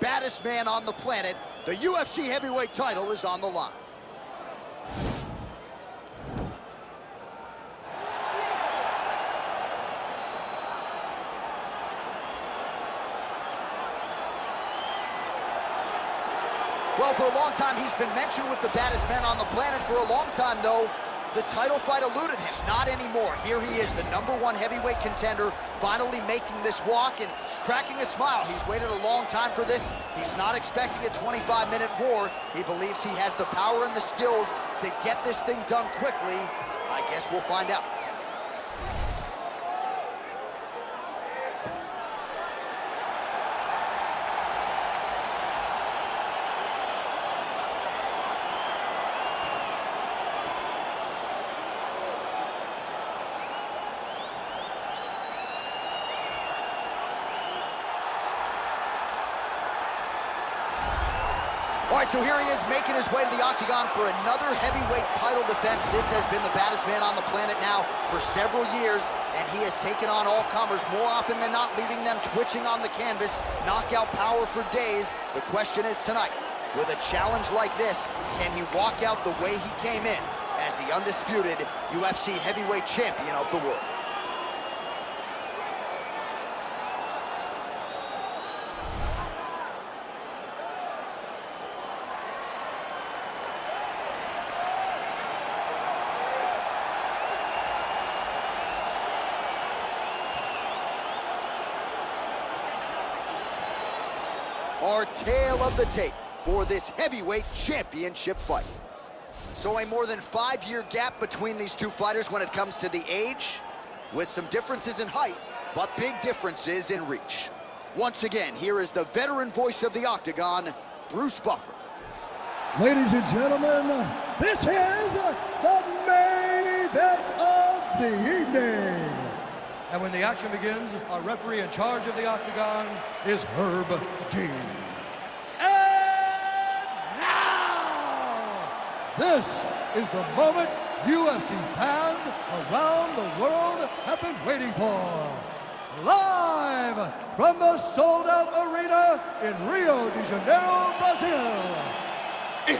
baddest man on the planet. The UFC heavyweight title is on the line. Well, for a long time, he's been mentioned with the baddest men on the planet. For a long time, though, the title fight eluded him. Not anymore. Here he is, the #1 heavyweight contender, finally making this walk and cracking a smile. He's waited a long time for this. He's not expecting a 25-minute war. He believes he has the power and the skills to get this thing done quickly. I guess we'll find out. All right, so here he is making his way to the octagon for another heavyweight title defense. This has been the baddest man on the planet now for several years, and he has taken on all comers more often than not, leaving them twitching on the canvas. Knockout power for days. The question is tonight, with a challenge like this, can he walk out the way he came in as the undisputed UFC heavyweight champion of the world? Our tale of the tape for this heavyweight championship fight. So a more than 5-year gap between these two fighters when it comes to the age, with some differences in height, but big differences in reach. Once again, here is the veteran voice of the octagon, Bruce Buffer. Ladies and gentlemen, this is the main event of the evening. And when the action begins, our referee in charge of the octagon is Herb Dean. And now, this is the moment UFC fans around the world have been waiting for. Live from the sold-out arena in Rio de Janeiro, Brazil. It's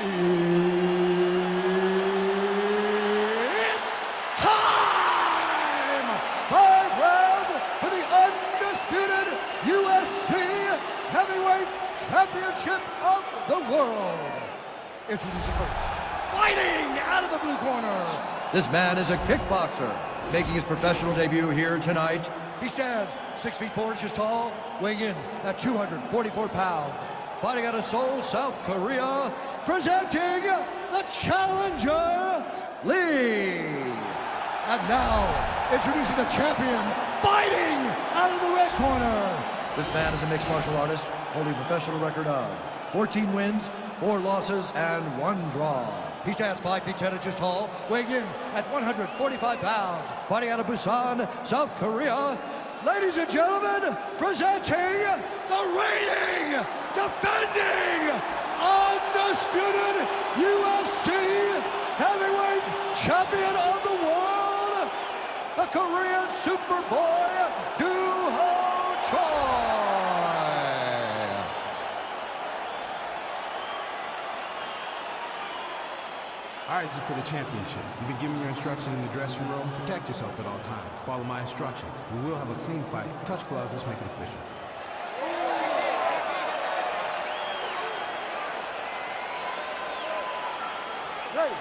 time! 5 rounds for the undisputed UFC Heavyweight Championship of the world. Introducing first, fighting out of the blue corner. This man is a kickboxer, making his professional debut here tonight. He stands 6 feet 4 inches tall, weighing in at 244 pounds. Fighting out of Seoul, South Korea, presenting the challenger, Lee. And now, introducing the champion, fighting out of the red corner. This man is a mixed martial artist, holding a professional record of 14 wins, 4 losses, and 1 draw. He stands 5 feet 10 inches tall, weighing in at 145 pounds. Fighting out of Busan, South Korea. Ladies and gentlemen, presenting the reigning, defending, undisputed UFC heavyweight champion of the world, the Korean Superboy, Doo-Ho Choi. All right, this is for the championship. You've been giving your instructions in the dressing room. Protect yourself at all times. Follow my instructions. We will have a clean fight. Touch gloves. Let's make it official. Ready.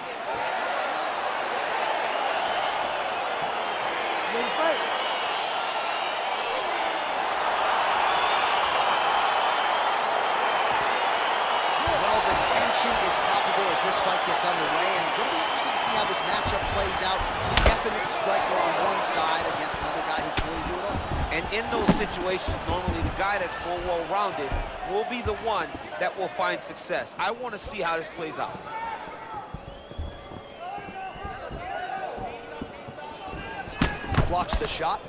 Ready to fight. Well, the tension is palpable as this fight gets underway, and it'll be interesting to see how this matchup plays out. The definite striker on one side against another guy who can really do it all. And in those situations, normally the guy that's more well-rounded will be the one that will find success. I want to see how this plays out. Blocks the shot.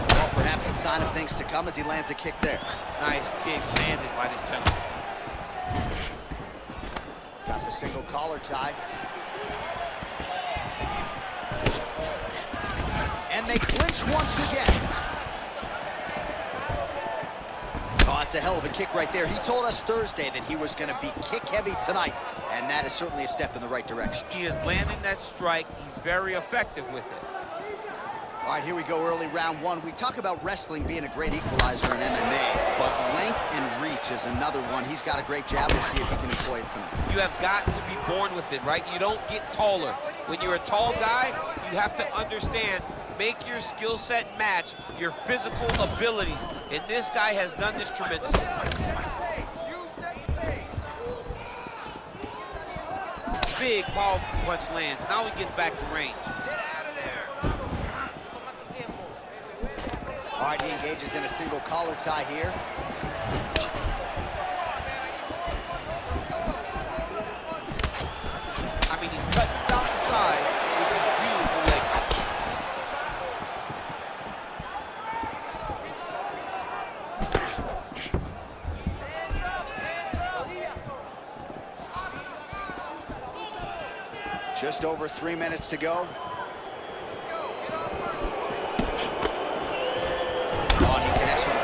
Well, perhaps a sign of things to come as he lands a kick there. Nice kick landed by this gentleman. Got the single collar tie. And they clinch once again. That's a hell of a kick right there. He told us Thursday that he was going to be kick-heavy tonight, and that is certainly a step in the right direction. He is landing that strike. He's very effective with it. All right, here we go, early round one. We talk about wrestling being a great equalizer in MMA, but length and reach is another one. He's got a great jab. We'll see if he can employ it tonight. You have got to be born with it, right? You don't get taller. When you're a tall guy, you have to understand, make your skill set match your physical abilities. And this guy has done this tremendously. Big, powerful punch lands. Now he gets back to range. All right, he engages in a single collar tie here. I mean, he's cutting down the side with his beautiful leg kick. Just over 3 minutes to go.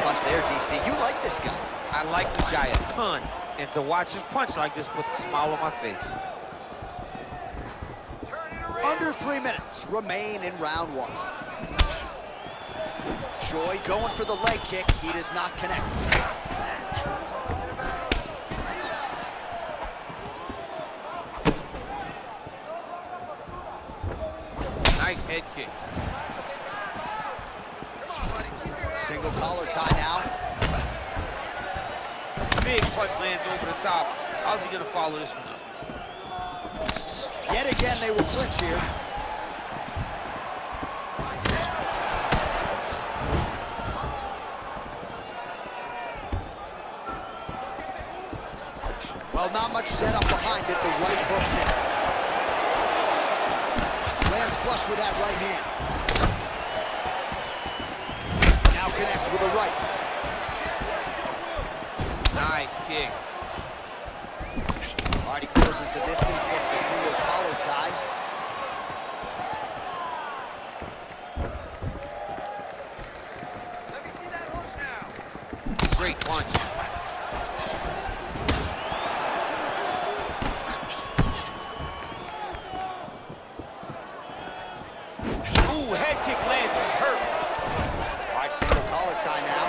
Punch there, DC. You like this guy. I like this guy a ton, and to watch his punch like this puts a smile on my face. Under 3 minutes remain in round one. Joy going for the leg kick. He does not connect. Nice head kick. Single collar tie now. Big punch lands over the top. How's he going to follow this one up? Yet again, they will flinch here. Well, not much setup behind it. The right hook misses. Lands flush with that right hand. Connects with a right. Nice kick. All right, he closes the distance, gets the single collar tie. Let me see that hook now. Great punch. Ooh, head kick lands. He's hurt. Single collar tie now.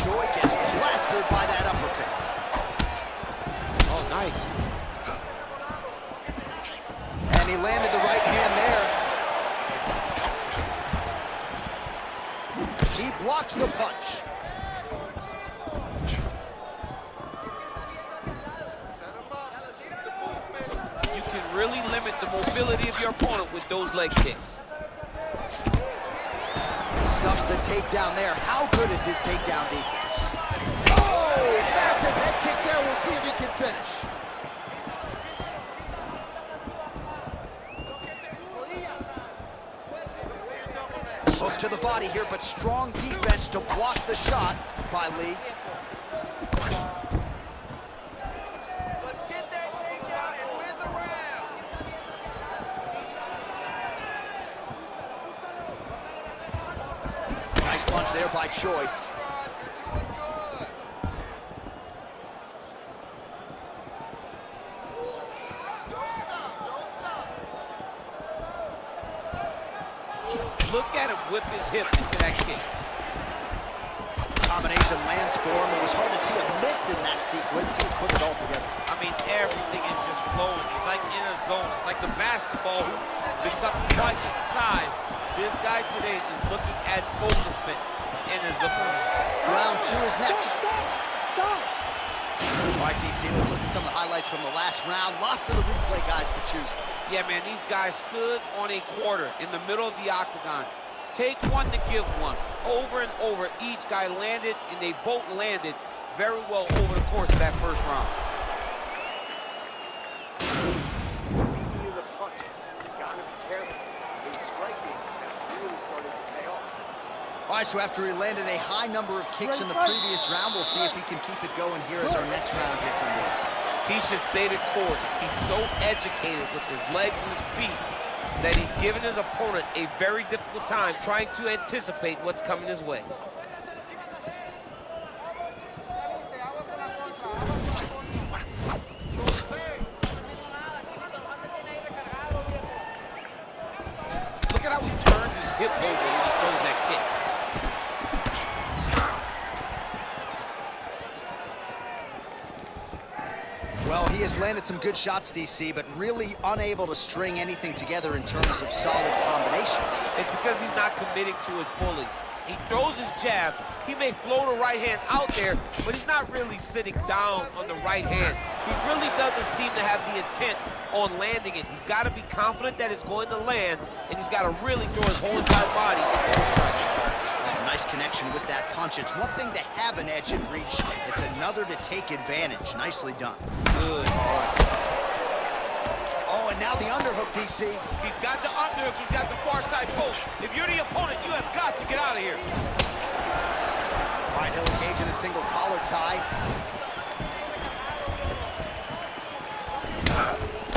Joy gets plastered by that uppercut. Oh, nice. And he landed the right hand there. He blocks the punch. You can really limit the mobility of your opponent with those leg kicks. Stuffs the takedown there. How good is his takedown defense? Oh, massive head kick there. We'll see if he can finish. Hook to the body here, but strong defense to block the shot by Lee. Let's get that takedown and win the round. Nice punch there by Choi. Look at him whip his hip into that kick. Combination lands for him. It was hard to see a miss in that sequence. He's put it all together. I mean, everything is just flowing. He's like in a zone. It's like the basketball who becomes twice its size. This guy today is looking at focus mitts in his opponent. Round two is next. Stop. All right, DC, let's look at some of the highlights from the last round. Lots for the replay guys to choose from. Yeah, man, these guys stood on a quarter in the middle of the octagon. Take one to give one. Over and over, each guy landed, and they both landed very well over the course of that first round. Speedy in the punch. You gotta be careful. His striking has really started to pay off. All right, so after he landed a high number of kicks in the previous round, we'll see if he can keep it going here as our next round gets underway. He should stay the course. He's so educated with his legs and his feet. that he's given his opponent a very difficult time trying to anticipate what's coming his way. Look at how he turns his hip over when he throws that kick. Well, he has landed some good shots, DC, but really unable to string anything together in terms of solid combinations. It's because he's not committing to his pulling. He throws his jab. He may float a right hand out there, but he's not really sitting down on the right hand. He really doesn't seem to have the intent on landing it. He's got to be confident that it's going to land, and he's got to really throw his whole entire body into those strikes. Nice connection with that punch. It's one thing to have an edge and reach. It's another to take advantage. Nicely done. Good. All right. Oh, and now the underhook, DC. He's got the underhook. He's got the far side post. If you're the opponent, you have got to get out of here. All right, he'll engage in a single collar tie.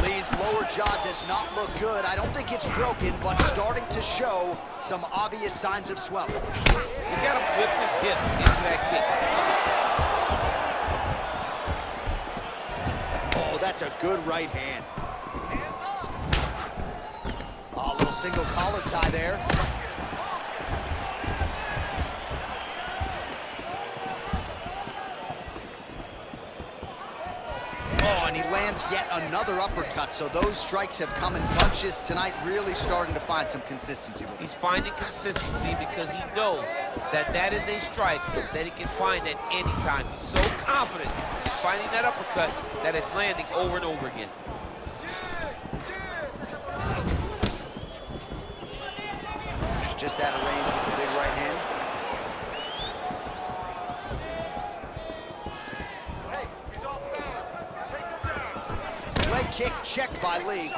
Lee's lower jaw does not look good. I don't think it's broken, but starting to show some obvious signs of swelling. You got to whip his hip into that kick. Oh, that's a good right hand. Oh, a little single collar tie there. Oh, and he lands yet another uppercut. So those strikes have come in bunches tonight, really starting to find some consistency with it. He's finding consistency because he knows that that is a strike that he can find at any time. He's so confident in finding that uppercut that it's landing over and over again. Just out of range with the big right hand. Hey, he's off balance. Take him down. Leg kick checked by Lee.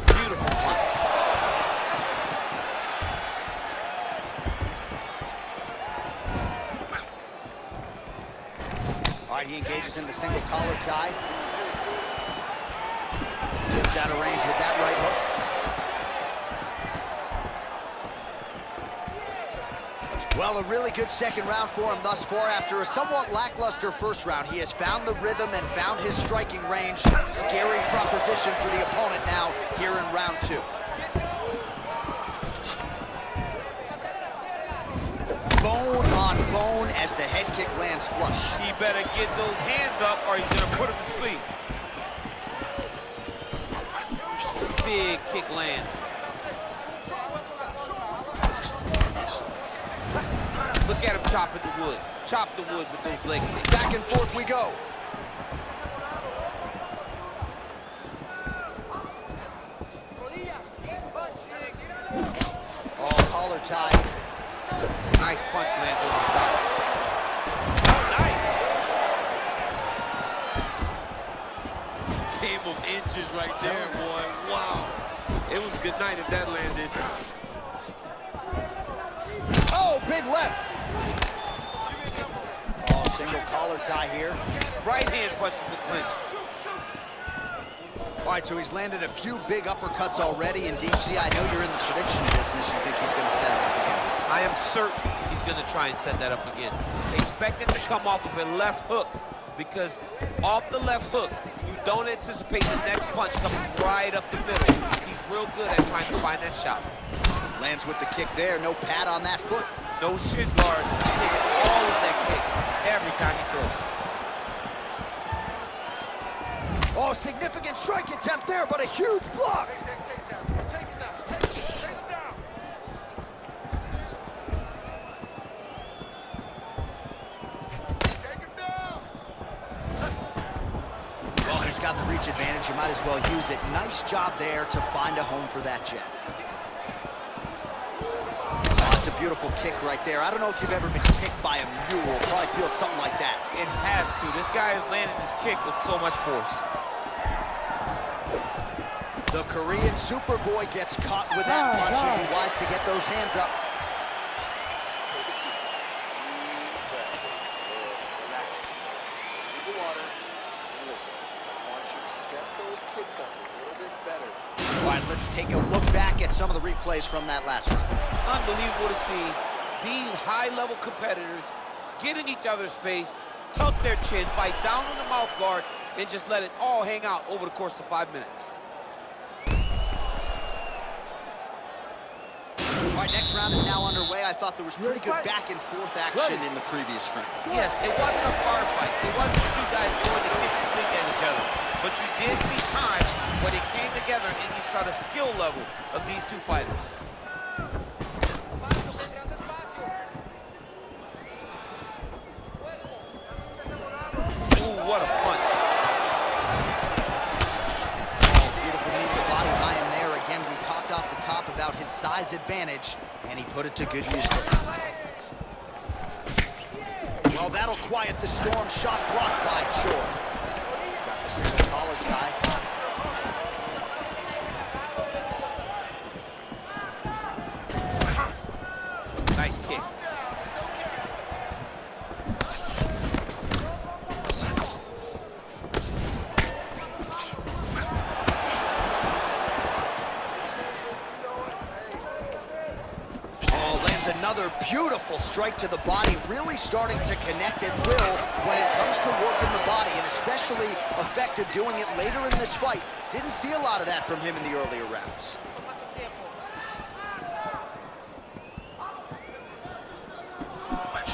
Beautiful punch. All right, he engages in the single collar tie. Just out of range with that right hook. Well, a really good second round for him thus far. After a somewhat lackluster first round, he has found the rhythm and found his striking range. Scary proposition for the opponent now here in round two. Bone on bone as the head kick lands flush. He better get those hands up or he's gonna put him to sleep. Big kick land. Look at him chopping the wood. Chop the wood with those leg kicks. Back and forth we go. Oh, collar tie. Nice punch lands over the top. Oh, nice. Game of inches right there, boy. Wow. It was good night if that landed. Oh, big left. Oh, single collar tie here. Right hand punches the clinch. All right, so he's landed a few big uppercuts already. And DC, I know you're in the prediction business. You think he's going to set it up again? I am certain he's going to try and set that up again. Expect it to come off of a left hook because off the left hook, you don't anticipate the next punch coming right up the middle. He's real good at trying to find that shot. Lands with the kick there. No pad on that foot. No shin guard. He takes all of that kick every time he throws. Oh, significant strike attempt there, but a huge block. Take him down. Take him down. Take him down. Well, he's got the reach advantage. You might as well use it. Nice job there to find a home for that jab. Oh, that's a beautiful kick right there. I don't know if you've ever been kicked by a mule. Probably feels something like that. It has to. This guy is landing his kick with so much force. The Korean Superboy gets caught with that punch. He'd be wise to get those hands up. Take a seat. Deep breath. those kicks up a little bit better. All right, let's take a look back at some of the replays from that last round. Unbelievable to see these high-level competitors get in each other's face, tuck their chin, bite down on the mouth guard, and just let it all hang out over the course of 5 minutes. All right, next round is now underway. I thought there was pretty good back and forth action in the previous round. Yes, it wasn't a firefight. It wasn't two guys going to kick and sink at each other. But you did see times when it came together and you saw the skill level of these two fighters. Ooh, what a punch. Oh, beautiful knee to the body by him there. Again, we talked off the top about his size advantage, and he put it to good use there. Well, that'll quiet the storm. Shot blocked by Choi. Got the single collar tie. Nice kick. Oh, lands another beautiful strike to the body, really starting to connect at will when it comes to working the body, and especially effective doing it later in this fight. Didn't see a lot of that from him in the earlier rounds.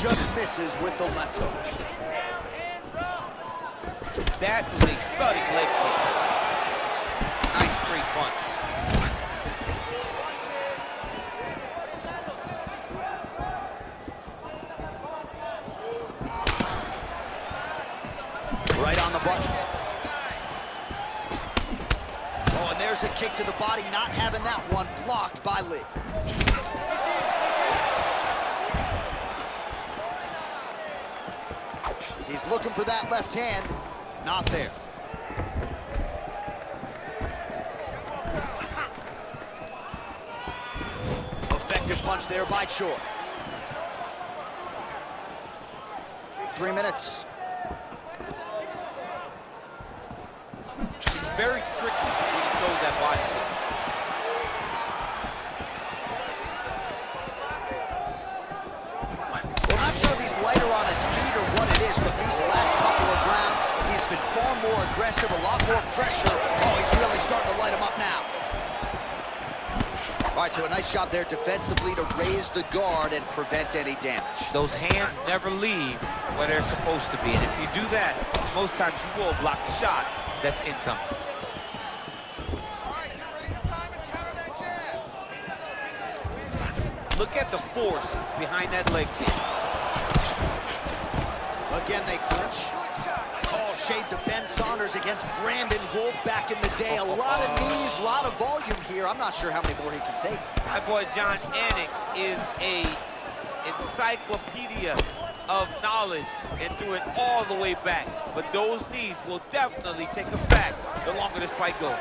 Just misses with the left hook. That was a stunning leg kick. Nice straight punch. Right on the button. Oh, and there's a kick to the body, not having that one blocked by Lee. He's looking for that left hand, not there. Effective punch there by Choi. 3 minutes. It's very tricky when he throws that body kick. Well, not sure if he's lighter on his feet or what it is, but these last couple of rounds, he's been far more aggressive, a lot more pressure. Oh, he's really starting to light him up now. All right, so a nice job there defensively to raise the guard and prevent any damage. Those hands never leave where they're supposed to be. And if you do that, most times you will block the shot that's incoming. Look at the force behind that leg kick. Again, they clinch. Oh, shades of Ben Saunders against Brandon Wolf back in the day. A lot of knees, a lot of volume here. I'm not sure how many more he can take. My boy John Anik is a encyclopedia of knowledge and threw it all the way back. But those knees will definitely take him back the longer this fight goes.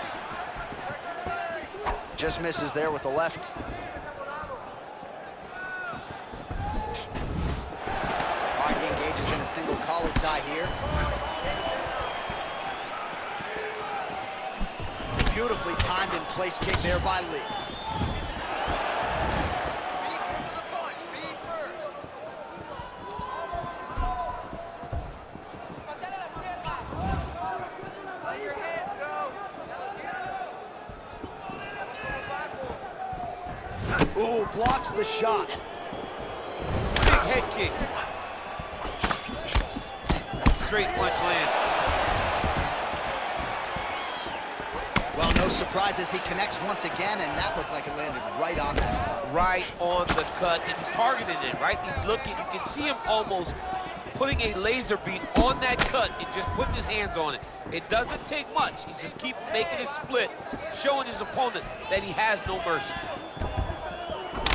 Just misses there with the left. All right, he engages in a single collar tie here. Beautifully timed and placed kick there by Lee. Ooh, blocks the shot. Big head kick. Straight punch lands. Well, no surprises. He connects once again, and that looked like it landed right on that cut. Right on the cut, and he's targeting it, right? He's looking, you can see him almost putting a laser beam on that cut and just putting his hands on it. It doesn't take much. He just keeps making it split, showing his opponent that he has no mercy.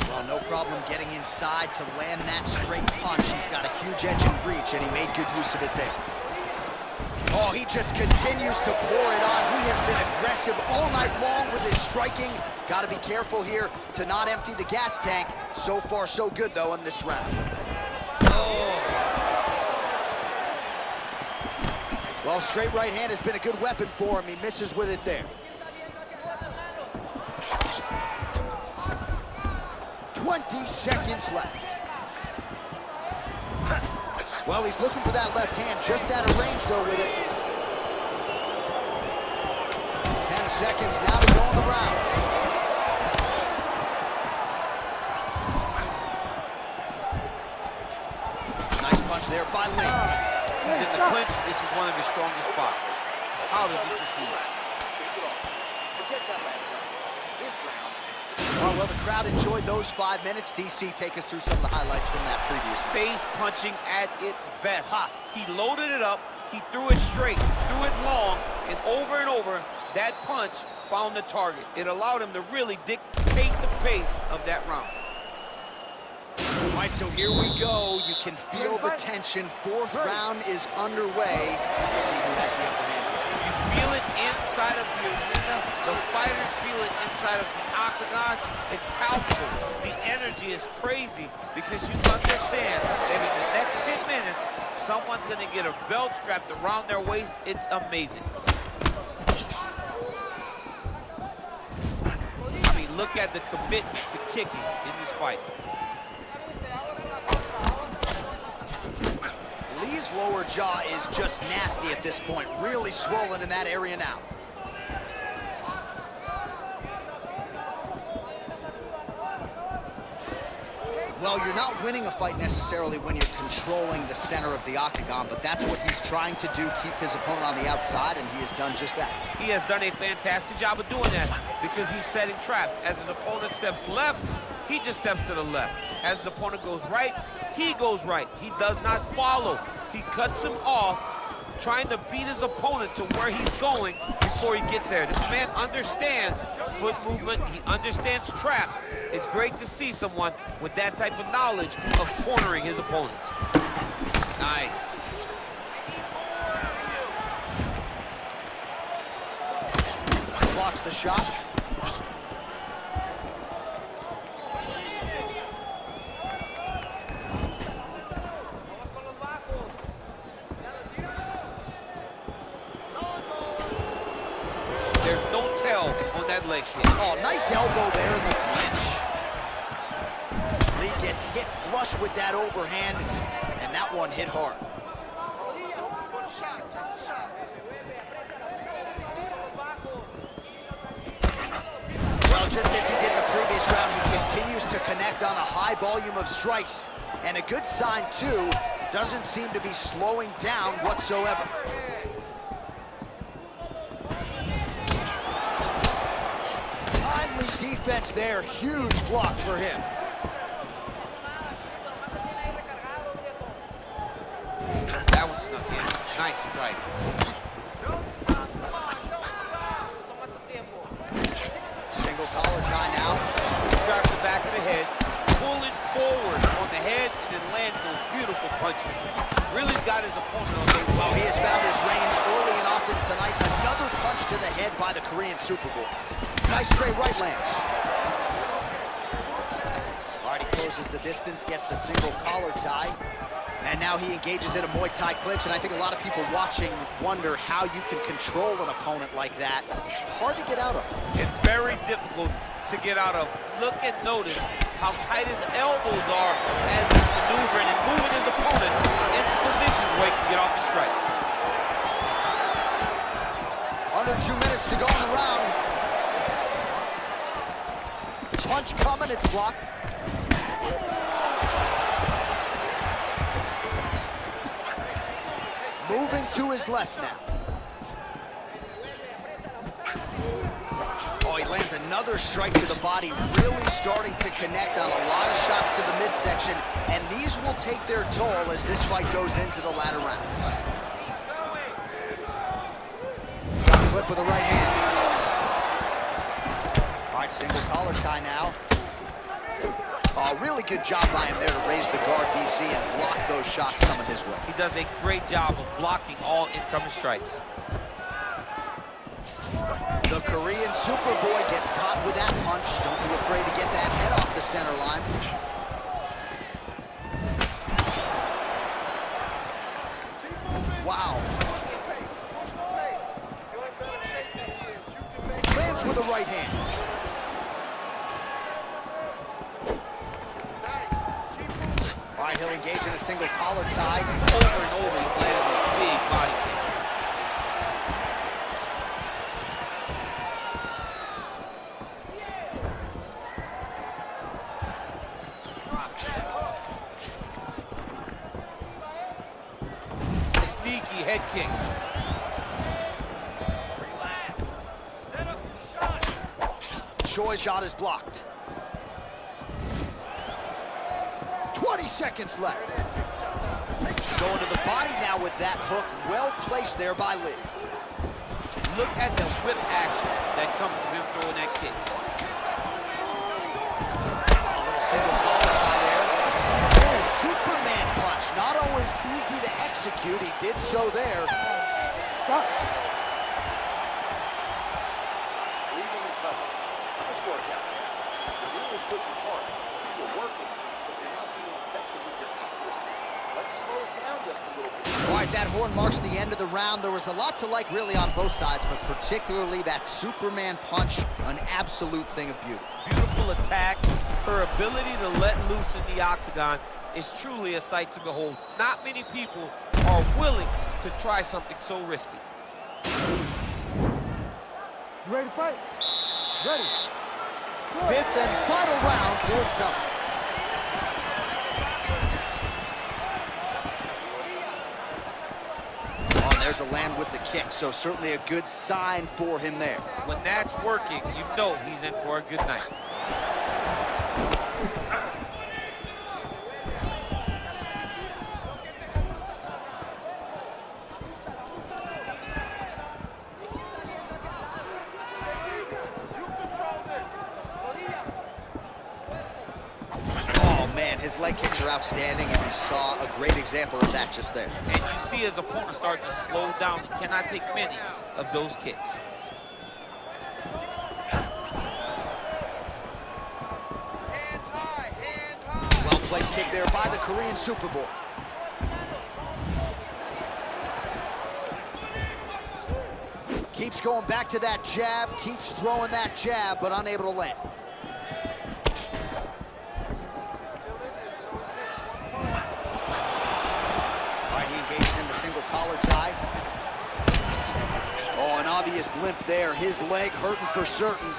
Well, no problem getting inside to land that straight punch. He's got a huge edge and reach, and he made good use of it there. Oh, he just continues to pour it on. He has been aggressive all night long with his striking. Got to be careful here to not empty the gas tank. So far, so good, though, in this round. Oh. Well, straight right hand has been a good weapon for him. He misses with it there. 20 seconds left. Well, he's looking for that left hand, just out of range, though, with it. 10 seconds now to go in the round. Nice punch there by Lynch. He's in the clinch. This is one of his strongest spots. How does he proceed? Forget that last round. This round. Oh, well, the crowd enjoyed those 5 minutes. DC, take us through some of the highlights from that previous round. Face punching at its best. He loaded it up, he threw it straight, threw it long, and over, that punch found the target. It allowed him to really dictate the pace of that round. All right, so here we go. You can feel the tension. Fourth round is underway. We'll see who has the upper hand. You feel it inside of the arena. The fighters feel it inside of the octagon. It's palpable. The energy is crazy because you understand that in the next 10 minutes, someone's going to get a belt strapped around their waist. It's amazing. I mean, look at the commitment to kicking in this fight. Lee's lower jaw is just nasty at this point. Really swollen in that area now. Well, you're not winning a fight necessarily when you're controlling the center of the octagon, but that's what he's trying to do, keep his opponent on the outside, and he has done just that. He has done a fantastic job of doing that because he's setting traps. As his opponent steps left, he just steps to the left. As his opponent goes right, he goes right. He does not follow. He cuts him off, trying to beat his opponent to where he's going before he gets there. This man understands foot movement. He understands traps. It's great to see someone with that type of knowledge of cornering his opponents. Nice. Blocks the shot. There's no tell on that leg kick. Oh, nice elbow there in the clinch. Lee gets hit flush with that overhand, and that one hit hard. Well, just as he did in the previous round, he continues to connect on a high volume of strikes. And a good sign, too, doesn't seem to be slowing down whatsoever. Timely defense there, huge block for him. That one snuck in. Nice strike. Single collar tie now. Drops the back of the head, pulling forward on the head, and then landing those beautiful punches. Really got his opponent on the Well, he has found his range early and often tonight. Another punch to the head by the Korean Superboy. Nice straight right lands. All right, he closes the distance, gets the single collar tie. And now he engages in a Muay Thai clinch, and I think a lot of people watching wonder how you can control an opponent like that. Hard to get out of. It's very difficult to get out of. Look and notice how tight his elbows are as he's maneuvering and moving his opponent into position where he can get off the strikes. Under 2 minutes to go in the round. Punch coming, it's blocked. Moving to his left now. Oh, he lands another strike to the body, really starting to connect on a lot of shots to the midsection, and these will take their toll as this fight goes into the latter rounds. Got a clip with the right hand. All right, single collar tie now. Oh, really good job by him there to raise the guard, DC, and block those shots coming his way. He does a great job of blocking all incoming strikes. The Korean Superboy gets caught with that punch. Don't be afraid to get that head off the center line. Wow. the right hand. All right, he'll engage in a single collar tie. Over and over, he's landed a big body kick. Sneaky head kick. Choi's shot is blocked. 20 seconds left. Going to the body now with that hook. Well placed there by Lee. Look at the whip action that comes from him throwing that kick. A little single collar tie there. Oh, Superman punch. Not always easy to execute. He did so there. Stop. Leaving the cover. Nice workout. You're really pushing hard. I see you're working, but you're not being effective with your accuracy. Let's slow it down just a little bit. All right, that horn marks the end of the round. There was a lot to like really on both sides, but particularly that Superman punch, an absolute thing of beauty. Beautiful attack. Her ability to let loose in the octagon is truly a sight to behold. Not many people are willing to try something so risky. You ready to fight? Ready. Fifth and final round forthcoming. Oh, and there's a land with the kick, so certainly a good sign for him there. When that's working, you know he's in for a good night. Oh, man, his leg kicks are outstanding, and you saw a great example of that just there. And you see his opponent start to slow down. He cannot take many of those kicks. Well-placed kick there by the Korean Superboy. Keeps going back to that jab, keeps throwing that jab, but unable to land. All right, he engages in the single collar tie. Oh, an obvious limp there. His leg hurting for certain.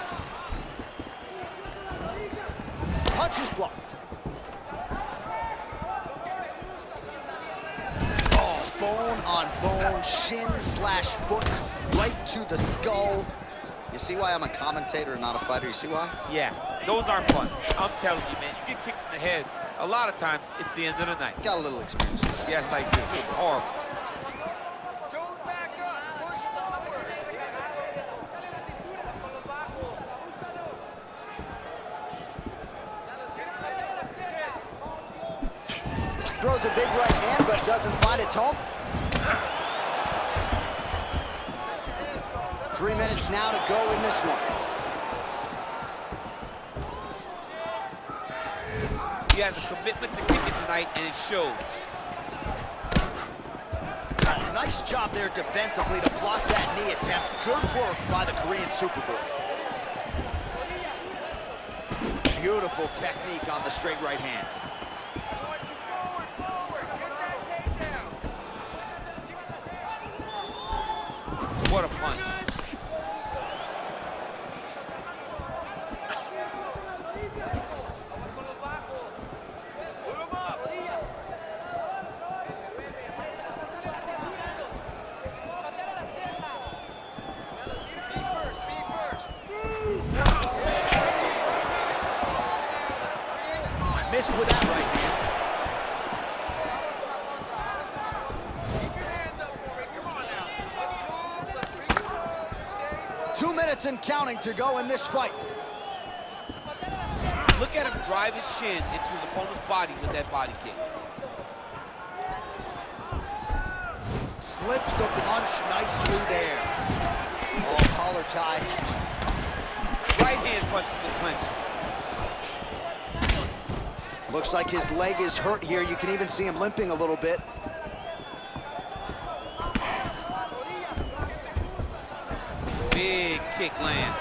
Punch is blocked. Oh, bone on bone, shin slash foot, right to the skull. You see why I'm a commentator and not a fighter? You see why? Yeah, those aren't fun. I'm telling you, man, you get kicked in the head, a lot of times it's the end of the night. Got a little experience with that. Yes, I do. Horrible. Don't back up. Push forward. Throws a big right hand, but doesn't find its home. 3 minutes now to go in this one. He has a commitment to kick it tonight, and it shows. Nice job there defensively to block that knee attempt. Good work by the Korean Superboy. Beautiful technique on the straight right hand. What a punch. Missed with that right hand. Keep your hands up for me. Come on now. Let's move. Let's reload. Stay. 2 minutes and counting to go in this fight. Look at him drive his shin into his opponent's body with that body kick. Slips the punch nicely there. Oh, collar tie. Right hand punch to the clinch. Looks like his leg is hurt here. You can even see him limping a little bit. Big kick lands.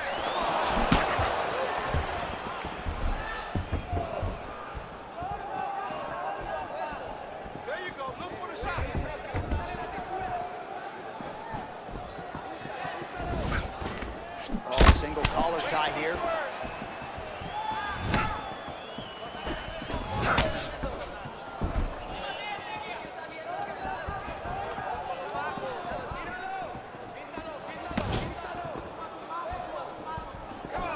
single collar tie here.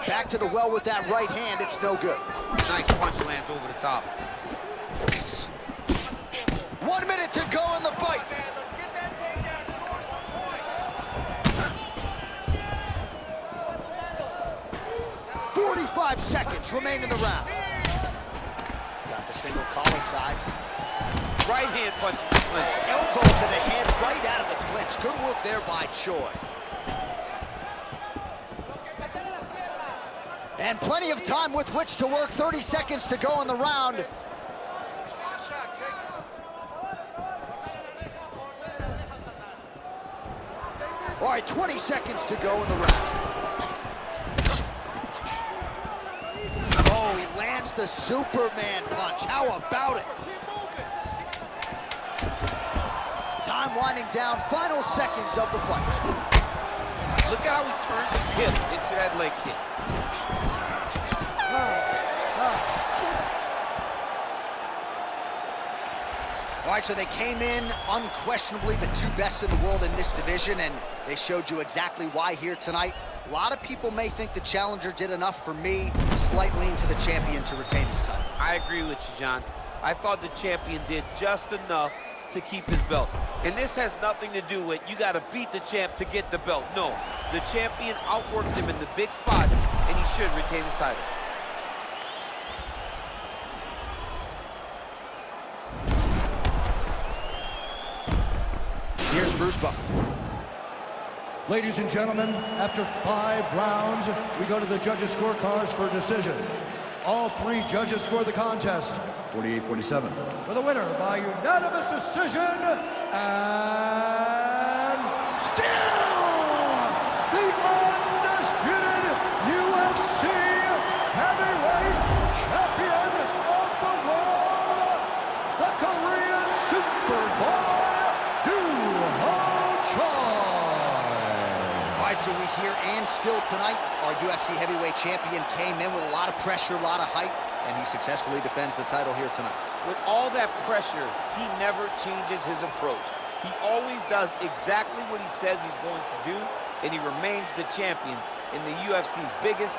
Back to the well with that right hand, it's no good. Nice punch lands over the top. 1 minute to go in the fight. 45 seconds remain in the round. Got the single collar tie. Right hand punch to the clinch. Elbow to the head right out of the clinch. Good work there by Choi. And plenty of time with which to work. 30 seconds to go in the round. All right, 20 seconds to go in the round. Oh, he lands the Superman punch. How about it? Time winding down, final seconds of the fight. Look at how he turned his hip into that leg kick. All right, so they came in unquestionably the two best in the world in this division, and they showed you exactly why here tonight. A lot of people may think the challenger did enough. For me, slight lean to the champion to retain his title. I agree with you, John. I thought the champion did just enough to keep his belt. And this has nothing to do with you got to beat the champ to get the belt. No, the champion outworked him in the big spots, and he should retain his title. Here's Bruce Buffer. Ladies and gentlemen, after 5 rounds, we go to the judges' scorecards for a decision. All 3 judges score the contest 48-47. For the winner by unanimous decision, and still the undisputed UFC heavyweight champion of the world, the Korean Superboy, So we hear and still tonight, our UFC heavyweight champion came in with a lot of pressure, a lot of hype, and he successfully defends the title here tonight. With all that pressure, he never changes his approach. He always does exactly what he says he's going to do, and he remains the champion in the UFC's biggest